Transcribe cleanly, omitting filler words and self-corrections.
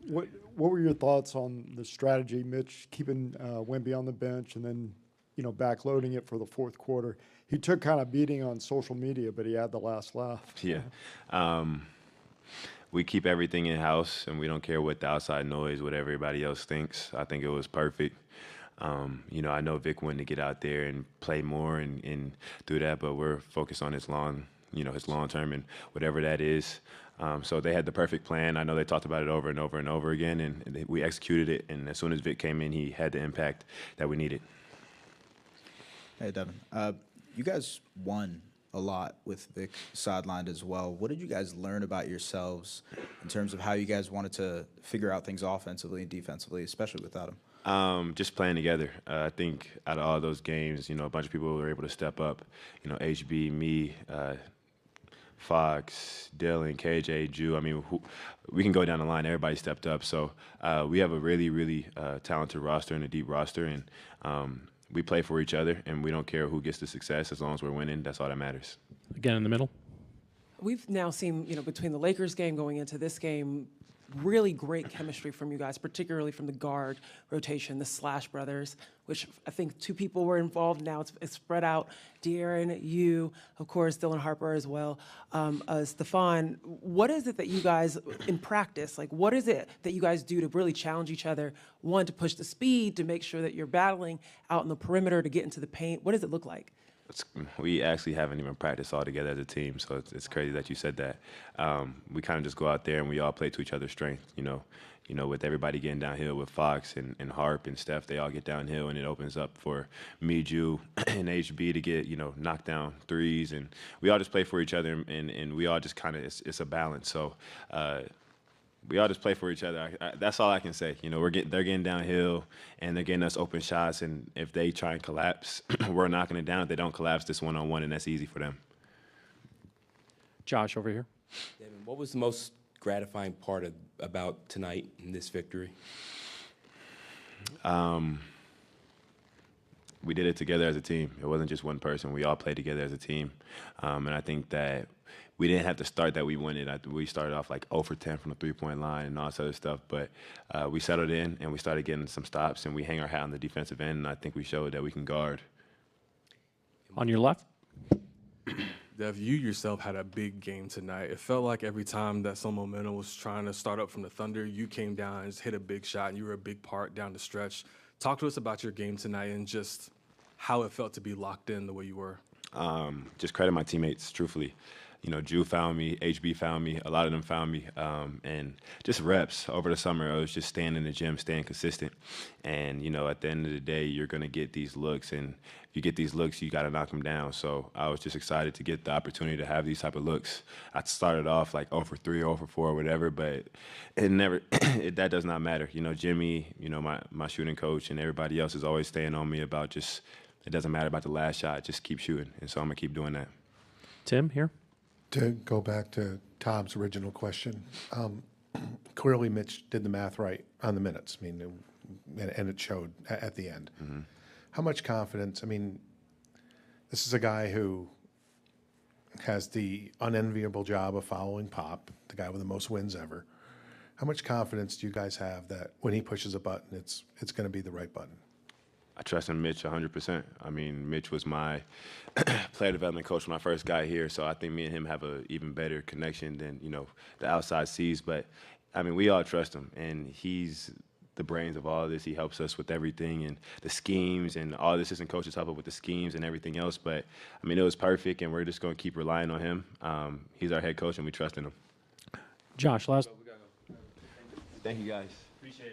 What were your thoughts on the strategy, Mitch, keeping Wemby on the bench and then, backloading it for the fourth quarter? He took kind of beating on social media, but he had the last laugh. Yeah. We keep everything in-house, and we don't care what the outside noise, what everybody else thinks. I think it was perfect. I know Vic wanted to get out there and play more and do that, but we're focused on his long term and whatever that is. So they had the perfect plan. I know they talked about it over and over and over again, and we executed it. And as soon as Vic came in, he had the impact that we needed. Hey, Devin. You guys won a lot with Vic sidelined as well. What did you guys learn about yourselves in terms of how you guys wanted to figure out things offensively and defensively, especially without him? Just playing together. I think out of all those games, a bunch of people were able to step up. HB, me, Fox, Dylan, KJ, Jew. I mean, we can go down the line. Everybody stepped up. So we have a really, really talented roster and a deep roster, and we play for each other, and we don't care who gets the success as long as we're winning. That's all that matters. Again, in the middle. We've now seen, between the Lakers game going into this game, really great chemistry from you guys, particularly from the guard rotation, the Slash brothers, which I think two people were involved. Now it's spread out. De'Aaron, you, of course, Dylan Harper as well. Stephon, what is it that you guys, in practice, what is it that you guys do to really challenge each other? One, to push the speed, to make sure that you're battling out in the perimeter to get into the paint. What does it look like? We actually haven't even practiced all together as a team, so it's crazy that you said that. We kind of just go out there and we all play to each other's strength. With everybody getting downhill with Fox and Harp and Steph, they all get downhill, and it opens up for me, Jew, and HB to get knock down threes, and we all just play for each other, and we all just kind of it's a balance. So. We all just play for each other. That's all I can say. They're getting downhill, and they're getting us open shots. And if they try and collapse, we're knocking it down. If they don't collapse, this one-on-one, and that's easy for them. Josh, over here. Devin, what was the most gratifying part about tonight in this victory? We did it together as a team. It wasn't just one person. We all played together as a team. And I think that we didn't have to start that we wanted. We started off 0 for 10 from the three-point line and all this other stuff. But we settled in, and we started getting some stops, and we hang our hat on the defensive end, and I think we showed that we can guard. On your left. Dev, you yourself had a big game tonight. It felt like every time that some momentum was trying to start up from the Thunder, you came down and just hit a big shot, and you were a big part down the stretch. Talk to us about your game tonight and just how it felt to be locked in the way you were. Just credit my teammates, truthfully. Drew found me, HB found me, a lot of them found me, and just reps over the summer. I was just staying in the gym, staying consistent. And, at the end of the day, you're going to get these looks, and if you get these looks, you got to knock them down. So I was just excited to get the opportunity to have these type of looks. I started off 0 for 3, 0 for 4, whatever, but it never, that does not matter. Jimmy, my shooting coach, and everybody else is always staying on me about just, it doesn't matter about the last shot, just keep shooting. And so I'm going to keep doing that. Tim, here. To go back to Tom's original question, clearly Mitch did the math right on the minutes. And it showed at the end. Mm-hmm. How much confidence? This is a guy who has the unenviable job of following Pop, the guy with the most wins ever. How much confidence do you guys have that when he pushes a button, it's going to be the right button? I trust in Mitch 100%. Mitch was my player development coach when I first got here, so I think me and him have an even better connection than, the outside sees. But, we all trust him, and he's the brains of all of this. He helps us with everything and the schemes, and all the assistant coaches help us with the schemes and everything else. But, it was perfect, and we're just going to keep relying on him. He's our head coach, and we trust in him. Josh, last. Thank you, guys. Appreciate it.